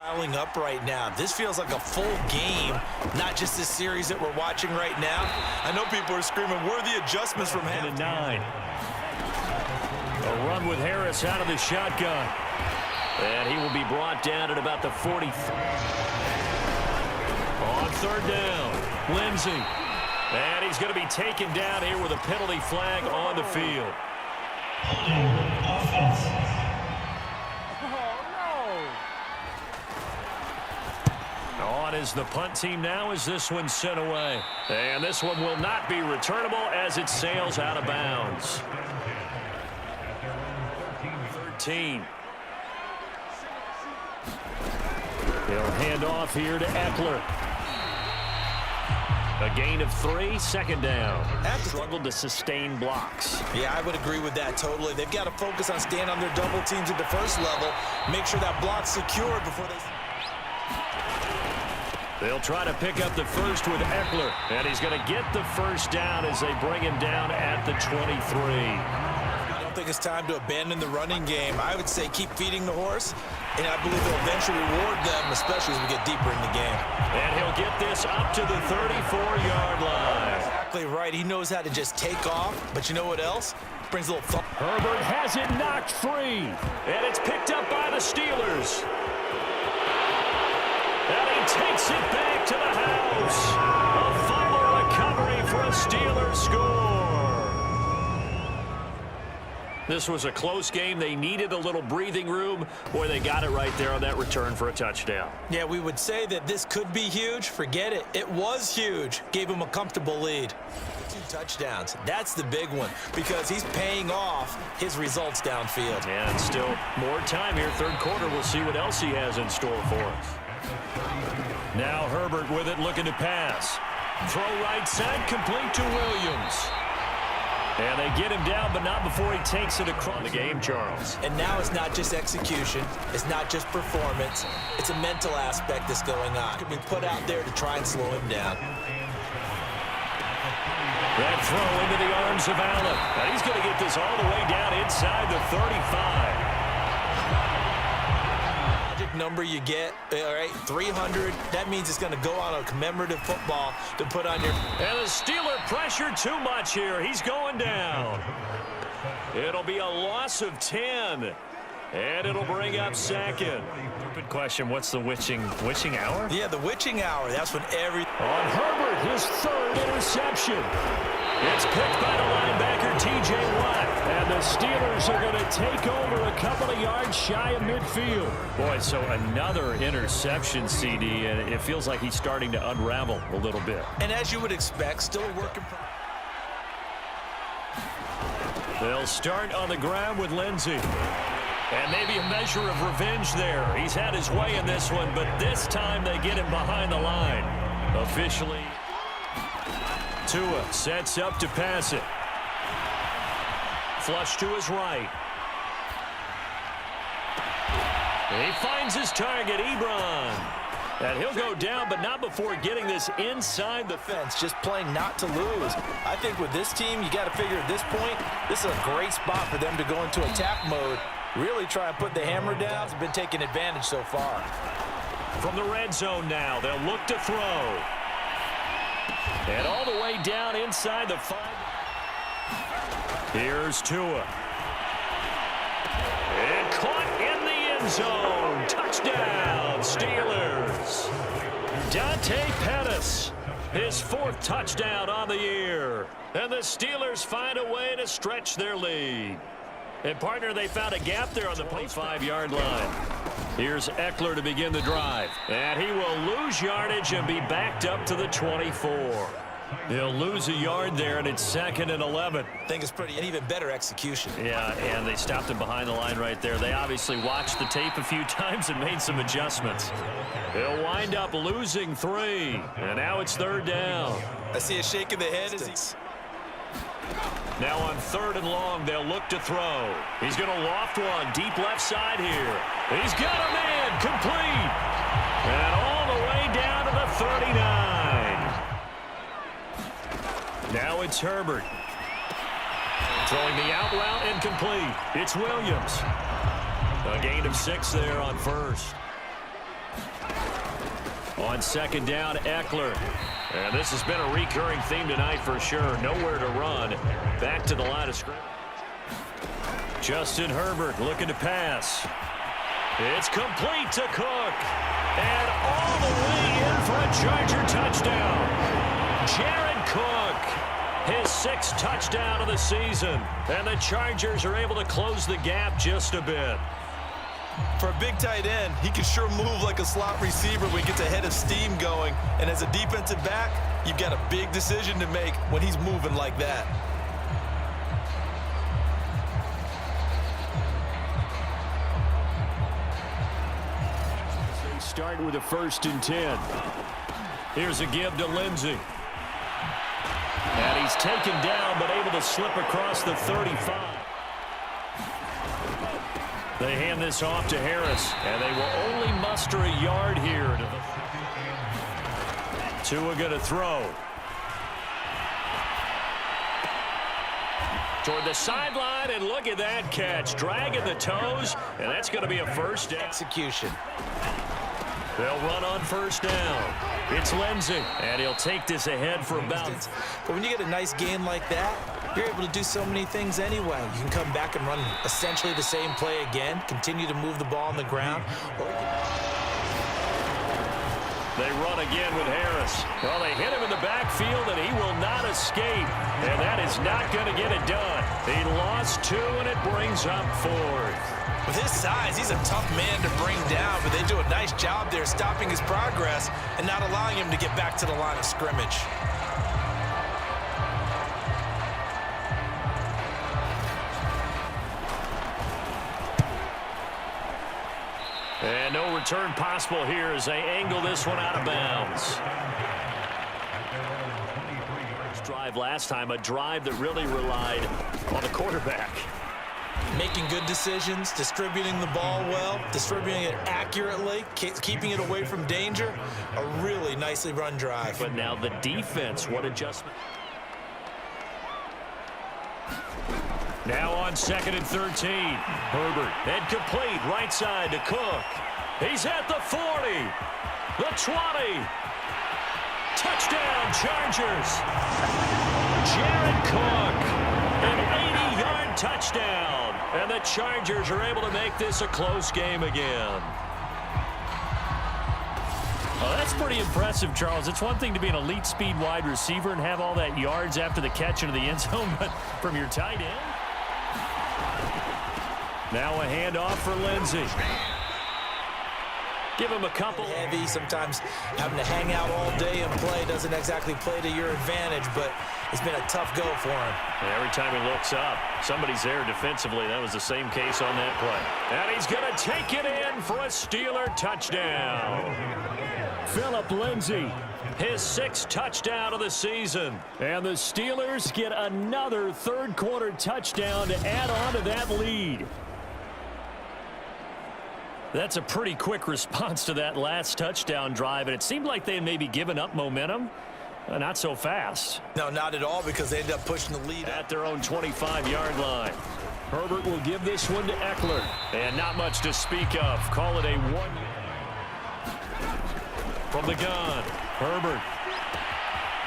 Piling up right now. This feels like a full game, not just this series that we're watching right now. I know people are screaming, where are the adjustments from him? 9. A run with Harris out of the shotgun. And he will be brought down at about the 40th. On third down, Lindsey. And he's going to be taken down here with a penalty flag on the field. On is the punt team now as this one's sent away. And this one will not be returnable as it sails out of bounds. 13. He'll hand off here to Eckler. A gain of 3, second down. Struggled to sustain blocks. Yeah, I would agree with that totally. They've got to focus on staying on their double teams at the first level. Make sure that block's secured before they... They'll try to pick up the first with Eckler. And he's going to get the first down as they bring him down at the 23. I don't think it's time to abandon the running game. I would say keep feeding the horse, and I believe they'll eventually reward them, especially as we get deeper in the game. And he'll get this up to the 34-yard line. Exactly right. He knows how to just take off, but you know what else? Brings a little thump. Herbert has it knocked free. And it's picked up by the Steelers. And he takes it back to the house. A final recovery for a Steelers score. This was a close game. They needed a little breathing room. Boy, they got it right there on that return for a touchdown. Yeah, we would say that this could be huge. Forget it. It was huge. Gave him a comfortable lead. 2 touchdowns. That's the big one because he's paying off his results downfield. And still more time here. Third quarter. We'll see what else he has in store for us. Now Herbert with it, looking to pass. Throw right side, complete to Williams. And they get him down, but not before he takes it across the game, Charles. And now it's not just execution. It's not just performance. It's a mental aspect that's going on. Could be put out there to try and slow him down. That throw into the arms of Allen. And he's going to get this all the way down inside the 35. Number you get, all right, 300. That means it's going to go on a commemorative football to put on your... And the Steeler pressure too much here. He's going down. It'll be a loss of 10. And it'll bring up second. Good question, what's the witching hour? Yeah, the witching hour. That's when every... On Herbert, his third interception. It's picked by the linebacker, T.J. Watt. And the Steelers are going to take over a couple of yards shy of midfield. Boy, so another interception, CD, and it feels like he's starting to unravel a little bit. And as you would expect, still a work in progress. They'll start on the ground with Lindsey. And maybe a measure of revenge there. He's had his way in this one, but this time they get him behind the line. Officially, Tua sets up to pass it. Flush to his right. He finds his target, Ebron. And he'll go down, but not before getting this inside the fence. Just playing not to lose. I think with this team, you got to figure at this point, this is a great spot for them to go into attack mode. Really try and put the hammer down. It's been taking advantage so far. From the red zone now, they'll look to throw. And all the way down inside the 5. Here's Tua. And caught in the end zone. Touchdown, Steelers. Dante Pettis, his 4th touchdown on the year. And the Steelers find a way to stretch their lead. And, partner, they found a gap there on the 25-yard line. Here's Eckler to begin the drive. And he will lose yardage and be backed up to the 24. He'll lose a yard there, and it's 2nd and 11. I think it's an even better execution. Yeah, and they stopped him behind the line right there. They obviously watched the tape a few times and made some adjustments. He'll wind up losing 3. And now it's 3rd down. I see a shake of the head as he's... Now on 3rd and long, they'll look to throw. He's going to loft one deep left side here. He's got a man complete. And all the way down to the 39. Now it's Herbert. Throwing the out route incomplete. It's Williams. A gain of 6 there on 1st. On second down, Eckler. And this has been a recurring theme tonight for sure. Nowhere to run. Back to the line of scrimmage. Justin Herbert looking to pass. It's complete to Cook. And all the way in for a Charger touchdown. Jared Cook, his 6th touchdown of the season. And the Chargers are able to close the gap just a bit. For a big tight end, he can sure move like a slot receiver when he gets a head of steam going. And as a defensive back, you've got a big decision to make when he's moving like that. Starting with a 1st and 10. Here's a give to Lindsey. And he's taken down but able to slip across the 35. They hand this off to Harris, and they will only muster a yard here. Tua going to throw. Toward the sideline, and look at that catch. Dragging the toes, and that's going to be a first down. Execution. They'll run on 1st down. It's Lindsey, and he'll take this ahead for about. But when you get a nice gain like that, you're able to do so many things anyway. You can come back and run essentially the same play again, continue to move the ball on the ground. They run again with Harris. Well, they hit him in the backfield, and he will not escape. And that is not going to get it done. He lost 2, and it brings up 4th. With his size, he's a tough man to bring down, but they do a nice job there stopping his progress and not allowing him to get back to the line of scrimmage. And no return possible here as they angle this one out of bounds. Drive last time, a drive that really relied on the quarterback. Making good decisions, distributing the ball well, distributing it accurately, keeping it away from danger. A really nicely run drive. But now the defense, what adjustment? Now on 2nd and 13. Herbert, and complete, right side to Cook. He's at the 40, the 20. Touchdown, Chargers. Jared Cook, an 80-yard touchdown. And the Chargers are able to make this a close game again. Well, that's pretty impressive, Charles. It's one thing to be an elite speed wide receiver and have all that yards after the catch into the end zone, but from your tight end. Now a handoff for Lindsey. Give him a couple. Heavy, sometimes having to hang out all day and play doesn't exactly play to your advantage, but it's been a tough go for him. And every time he looks up, somebody's there defensively. That was the same case on that play. And he's going to take it in for a Steeler touchdown. Phillip Lindsey, his 6th touchdown of the season. And the Steelers get another 3rd quarter touchdown to add on to that lead. That's a pretty quick response to that last touchdown drive, and it seemed like they had maybe given up momentum. Not so fast. No, not at all, because they ended up pushing the lead at their own 25-yard line. Herbert will give this one to Eckler. And not much to speak of. Call it a 1. From the gun, Herbert.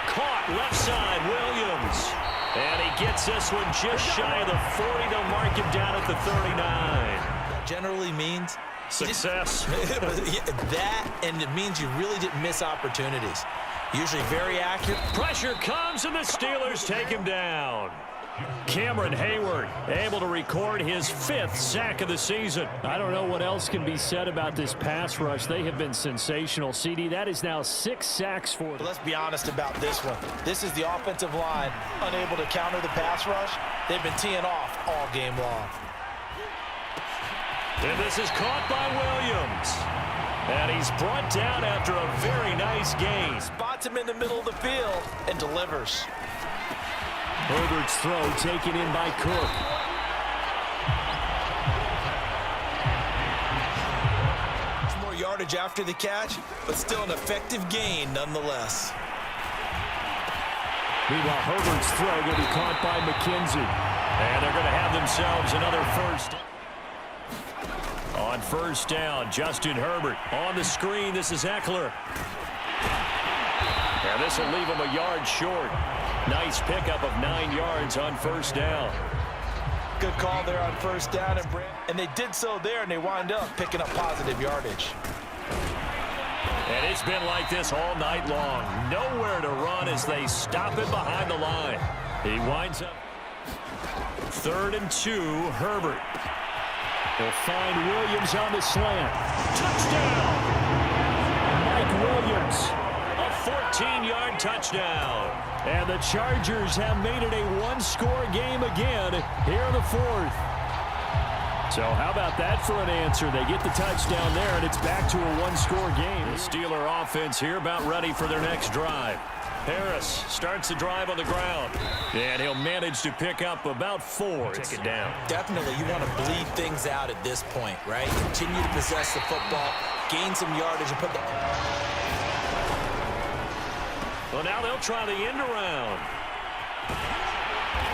Caught left side, Williams. And he gets this one just shy of the 40. They'll mark him down at the 39. Generally means success. That, and it means you really didn't miss opportunities. Usually very accurate. Pressure comes, and the Steelers take him down. Cameron Hayward able to record his 5th sack of the season. I don't know what else can be said about this pass rush. They have been sensational. CD, that is now 6 sacks for them. Let's be honest about this one. This is the offensive line unable to counter the pass rush. They've been teeing off all game long. And this is caught by Williams. And he's brought down after a very nice gain. Spots him in the middle of the field and delivers. Herbert's throw taken in by Cook. More yardage after the catch, but still an effective gain nonetheless. Meanwhile, Herbert's throw going to be caught by McKenzie. And they're going to have themselves another first. On 1st down, Justin Herbert on the screen. This is Eckler. And this will leave him a yard short. Nice pickup of 9 yards on first down. Good call there on first down, and they did so there, and they wind up picking up positive yardage. And it's been like this all night long. Nowhere to run as they stop him behind the line. He winds up 3rd and 2, Herbert. He'll find Williams on the slant. Touchdown! Mike Williams, a 14-yard touchdown. And the Chargers have made it a one-score game again here in the 4th. So how about that for an answer? They get the touchdown there, and it's back to a one-score game. The Steeler offense here about ready for their next drive. Harris starts the drive on the ground, and he'll manage to pick up about 4. Take it down. Definitely, you want to bleed things out at this point, right? Continue to possess the football, gain some yardage, and put the... Well, now they'll try the end around.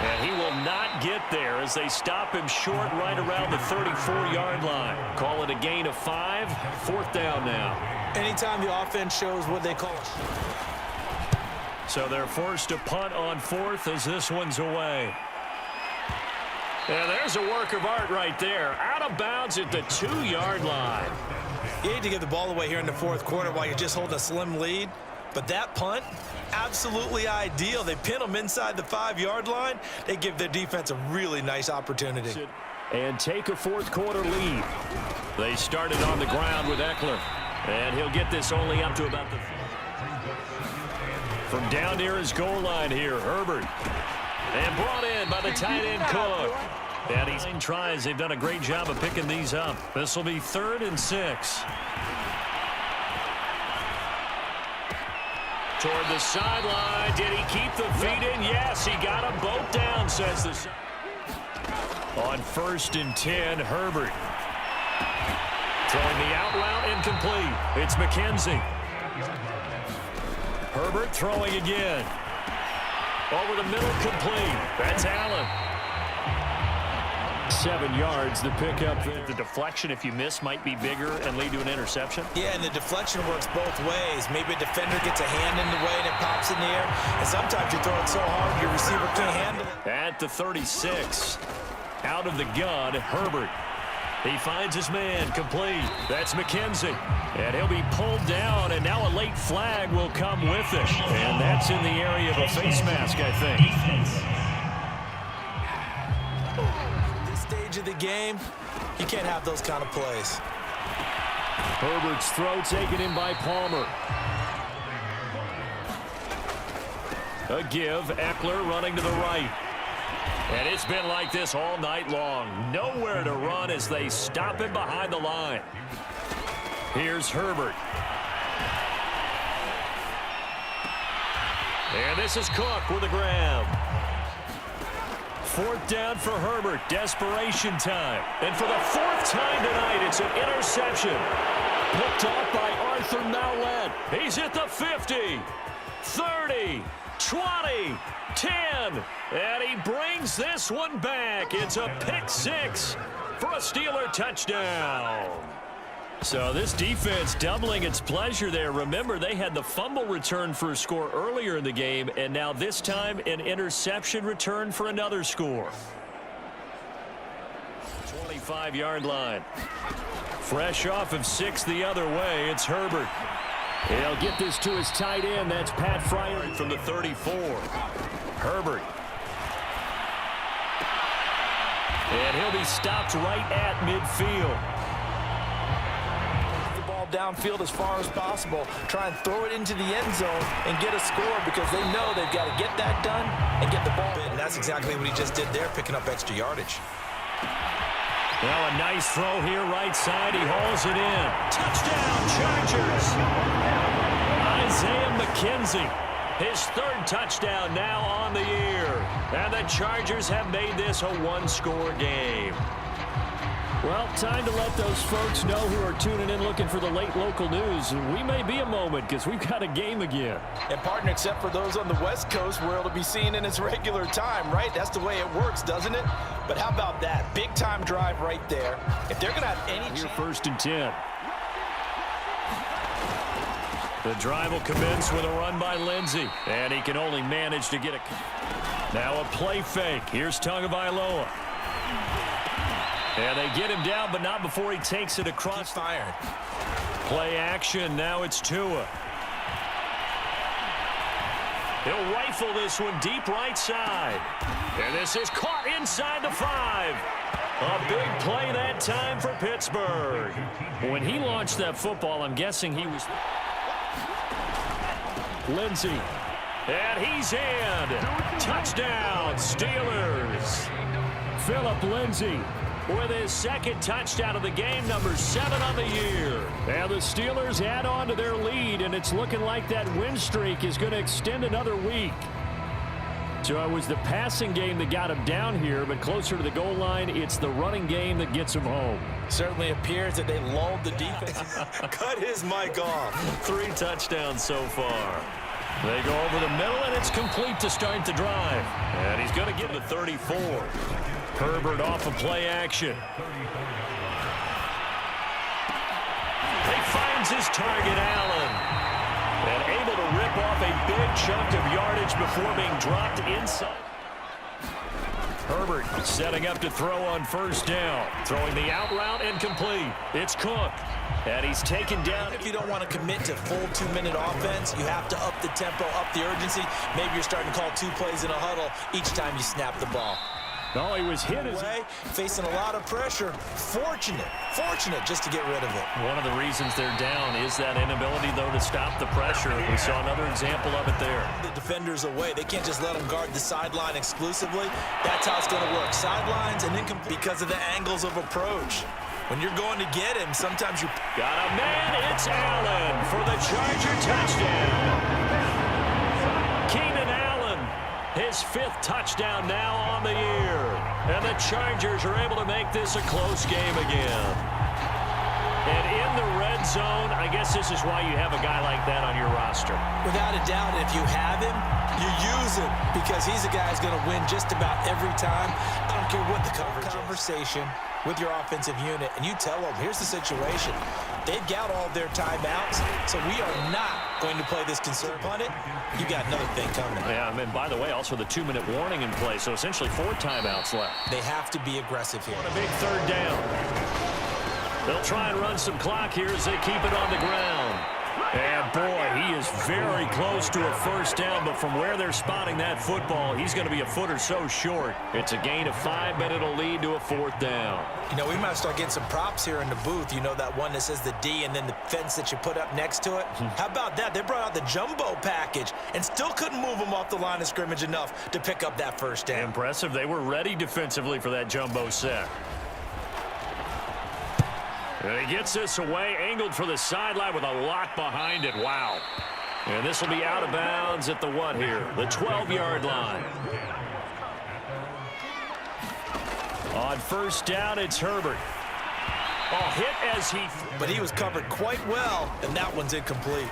And he will not get there as they stop him short right around the 34-yard line. Call it a gain of 5, 4th down now. Anytime the offense shows what they call it. So they're forced to punt on 4th as this one's away. And there's a work of art right there. Out of bounds at the 2-yard line. You hate to give the ball away here in the 4th quarter while you're just holding a slim lead. But that punt, absolutely ideal. They pin them inside the 5-yard line. They give their defense a really nice opportunity. And take a 4th quarter lead. They started on the ground with Eckler. And he'll get this only up to about the... From down near his goal line here, Herbert. And brought in by the tight end Cook. And he's tries. They've done a great job of picking these up. This will be 3rd and 6. Toward the sideline. Did he keep the feet in? Yes, he got them both down, says the... On 1st and 10, Herbert. Throwing the out route incomplete. It's McKenzie. Herbert throwing again. Over the middle, complete. That's Allen. 7 yards, the pickup there. The deflection, if you miss, might be bigger and lead to an interception. Yeah, and the deflection works both ways. Maybe a defender gets a hand in the way and it pops in the air. And sometimes you throw it so hard your receiver can't handle it. At the 36, out of the gun, Herbert. He finds his man, complete. That's McKenzie. And he'll be pulled down, and now a late flag will come with it. And that's in the area of a face mask, I think. This stage of the game, you can't have those kind of plays. Herbert's throw taken in by Palmer. A give, Eckler running to the right. And it's been like this all night long. Nowhere to run as they stop him behind the line. Here's Herbert. And this is Cook with a grab. 4th down for Herbert. Desperation time. And for the 4th time tonight, it's an interception. Picked off by Arthur Mallett. He's at the 50, 30, 20, 10. And he brings this one back. It's a pick 6 for a Steeler touchdown. So this defense doubling its pleasure there. Remember, they had the fumble return for a score earlier in the game, and now this time an interception return for another score. 25-yard line. Fresh off of 6 the other way, it's Herbert. He'll get this to his tight end. That's Pat Fryer from the 34. Herbert. And he'll be stopped right at midfield. The ball downfield as far as possible. Try and throw it into the end zone and get a score because they know they've got to get that done and get the ball in. And that's exactly what he just did there, picking up extra yardage. Now a nice throw here right side. He hauls it in. Touchdown, Chargers. Isaiah McKenzie. His 3rd touchdown now on the year. And the Chargers have made this a one-score game. Well, time to let those folks know who are tuning in looking for the late local news. We may be a moment because we've got a game again. And partner, except for those on the West Coast where it'll be seen in its regular time, right? That's the way it works, doesn't it? But how about that? Big-time drive right there. If they're going to have any chance... 1st and 10. The drive will commence with a run by Lindsey. And he can only manage to get it. Now a play fake. Here's Tagovailoa. And they get him down, but not before he takes it across. Fired. Play action. Now it's Tua. He'll rifle this one deep right side. And this is caught inside the 5. A big play that time for Pittsburgh. When he launched that football, I'm guessing he was... Lindsey. And he's in. Touchdown, Steelers. Phillip Lindsey with his second touchdown of the game, number 7 on the year. And the Steelers add on to their lead, and it's looking like that win streak is going to extend another week. So it was the passing game that got him down here, but closer to the goal line, it's the running game that gets him home. Certainly appears that they lulled the defense. Cut his mic off. 3 touchdowns so far. They go over the middle, and it's complete to start the drive. And he's going to get to 34. Herbert off of play action. He finds his target, Allen. And able to rip off a big chunk of yardage before being dropped inside. Herbert setting up to throw on first down. Throwing the out route and complete. It's Cook. And he's taken down. If you don't want to commit to full 2-minute offense, you have to up the tempo, up the urgency. Maybe you're starting to call 2 plays in a huddle each time you snap the ball. No, he was hit away, facing a lot of pressure. Fortunate just to get rid of it. One of the reasons they're down is that inability, though, to stop the pressure. We saw another example of it there. The defenders away. They can't just let them guard the sideline exclusively. That's how it's going to work. Sidelines and incomplete because of the angles of approach. When you're going to get him, sometimes you... Got a man. It's Allen for the Charger touchdown. Keenan Allen, his 5th touchdown now on the year. And the Chargers are able to make this a close game again. And in the red zone, I guess this is why you have a guy like that on your roster. Without a doubt, if you have him, you use him because he's a guy who's going to win just about every time. I don't care what the conversation with your offensive unit, and you tell them, here's the situation. They've got all their timeouts, so we are not going to play this concern punt it. You got another thing coming. Yeah, and by the way, also the 2-minute warning in play, so essentially 4 timeouts left. They have to be aggressive here. On a big 3rd down. They'll try and run some clock here as they keep it on the ground. And boy, he is very close to a first down, but from where they're spotting that football, he's going to be a foot or so short. It's a gain of 5, but it'll lead to a 4th down. You know, we might start getting some props here in the booth. You know, that one that says the D and then the fence that you put up next to it? How about that? They brought out the jumbo package and still couldn't move them off the line of scrimmage enough to pick up that first down. Impressive. They were ready defensively for that jumbo set. And he gets this away, angled for the sideline with a lock behind it. Wow. And this will be out of bounds at the what here? The 12-yard line. On first down, it's Herbert. Oh, hit as he... But he was covered quite well, and that one's incomplete.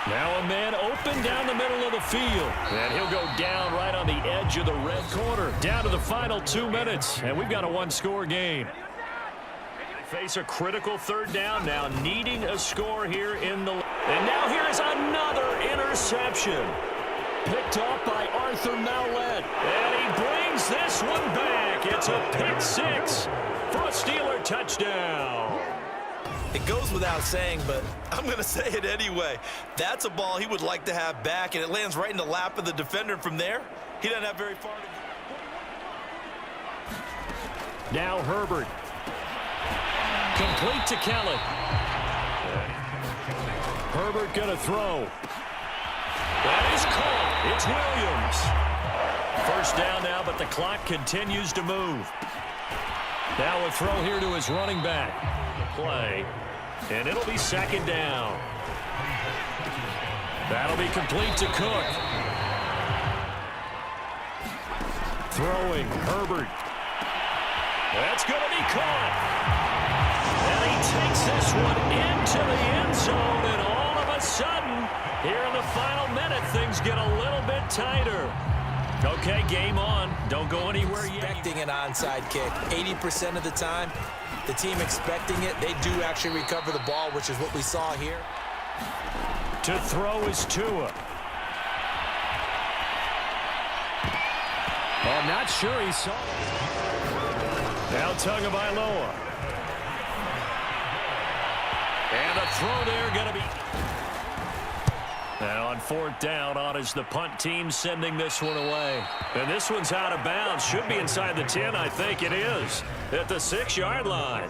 Now a man open down the middle of the field. And he'll go down right on the edge of the red corner. Down to the final 2 minutes, and we've got a 1-score game. Face a critical 3rd down, now needing a score here in the... And now here is another interception. Picked off by Arthur Mallett. And he brings this one back. It's a pick 6 for a Steeler touchdown. It goes without saying, but I'm going to say it anyway. That's a ball he would like to have back, and it lands right in the lap of the defender from there. He doesn't have very far to go. Now Herbert. Complete to Kelly. Herbert going to throw. That is caught. It's Williams. First down now, but the clock continues to move. Now a throw here to his running back. Play. And it'll be 2nd down. That'll be complete to Cook. Throwing Herbert. That's going to be caught. And he takes this one into the end zone, and all of a sudden, here in the final minute, things get a little bit tighter. Okay, game on. Don't go anywhere yet. Expecting an onside kick. 80% of the time, the team expecting it, they do actually recover the ball, which is what we saw here. To throw is Tua. I'm not sure he saw it. Now Tagovailoa. And a throw there going to be... Now on 4th down, on is the punt team sending this one away. And this one's out of bounds. Should be inside the 10, I think it is. At the 6-yard line.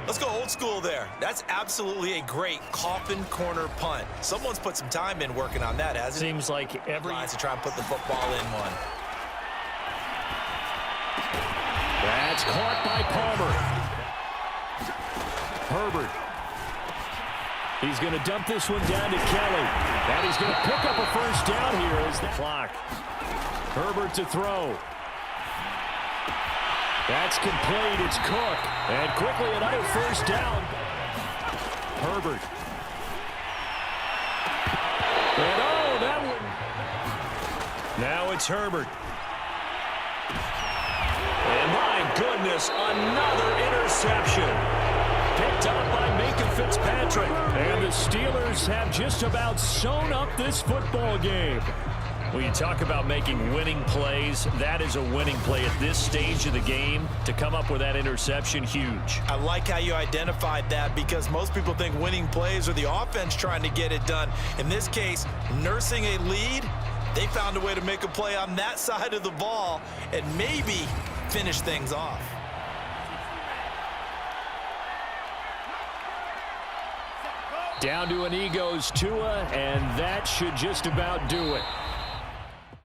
Let's go old school there. That's absolutely a great coffin corner punt. Someone's put some time in working on that, hasn't it? Seems like every... To try and put the football in one. That's caught by Palmer. Herbert. He's going to dump this one down to Kelly. And he's going to pick up a first down here as the clock. Herbert to throw. That's complete. It's Cook. And quickly another first down. Herbert. And oh, that one. Now it's Herbert. And my goodness, another interception. Picked up by Minka Fitzpatrick. And the Steelers have just about sewn up this football game. When you talk about making winning plays, that is a winning play at this stage of the game. To come up with that interception, huge. I like how you identified that because most people think winning plays are the offense trying to get it done. In this case, nursing a lead, they found a way to make a play on that side of the ball and maybe finish things off. Down to an knee goes Tua, and that should just about do it.